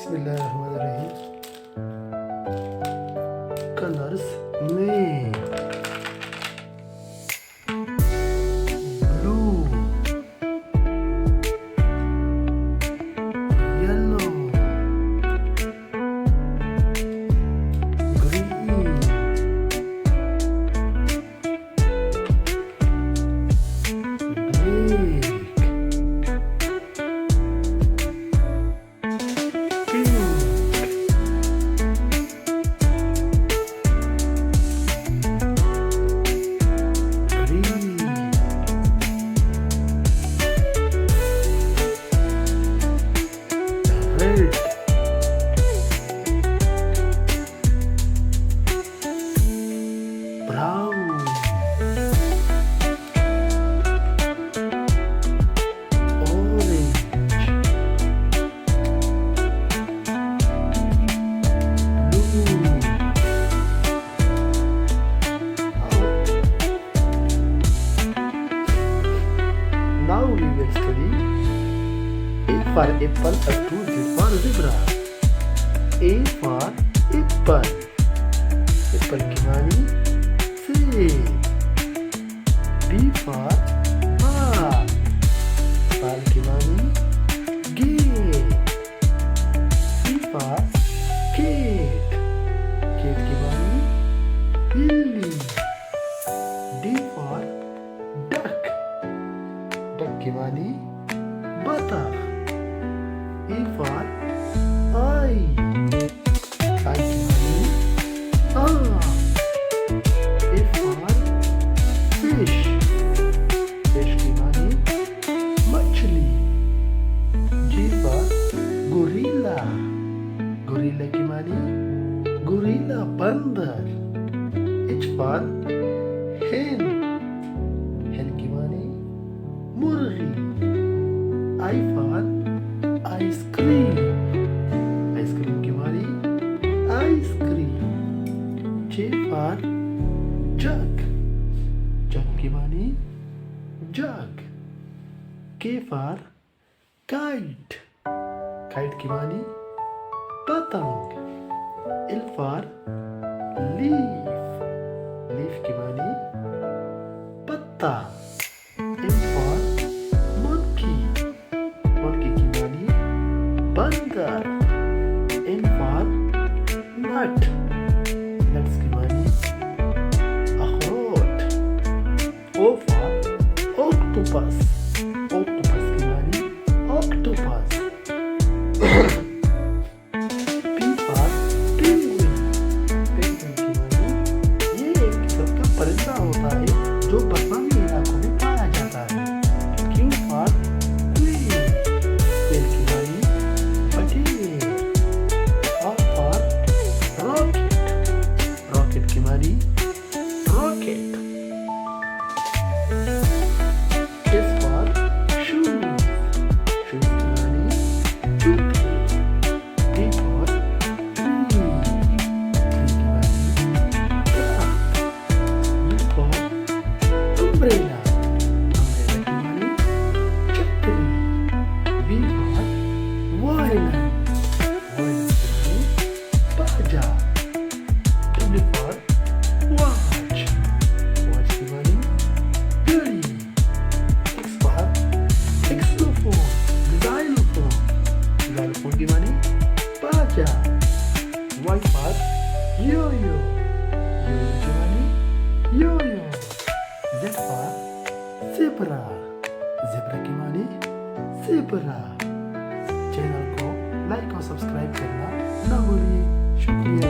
Bismillahirrahmanirrahim. Colors में blue, yellow, green, red, brown, orange, blue. Now we will study A for apple, a 2 Z for zebra. A for apple. Apple की मानी सेब. B for ball. Ball की मानी gate. C for cat. Cat की मानी बिल्ली. D for duck. Duck की मानी बतख. E for eye. Eye की मानी आँख. F for fish. Fish की मानी मछली. G for gorilla. Gorilla की मानी gorilla बंदर. H for hen. Hen की मानी मुर्गी. I for ice cream. Ice cream की मानी ice cream. J for jug. Jug की मानी jug. K for kite. Kite की मानी पतंग. L for leaf. Leaf की मानी पत्ता. M for monkey. Monkey की मानी बंदर. N for nut. Nuts की मानी अखरोट. O for octopus. Octopus की मानी octopus. P for penguin. Penguin की मानी ये एक किस्म का परिंदा होता है जो बर्फीले इलाकों में पाया जाता है. Q for quail. Quail की मानी potato. R for rocket. Rocket की मानी rocket. S for shoes. Shoes की मानी जूते. T for tree. Tree की मानी दरख्त. U for umbrella. Umbrella की मानी छतरी. V for violin. Violin की मानी बाजा. W for watch. Watch की मानी घड़ी. X for xylophone. Xylophone. Xylophone की मानी बाजा. Y for yo-yo. Yo-yo की मानी yo-yo. Z for zebra. Zebra की मानी zebra. चैनल को लाइक और सब्सक्राइब करना ना भूलिए. शुक्रिया.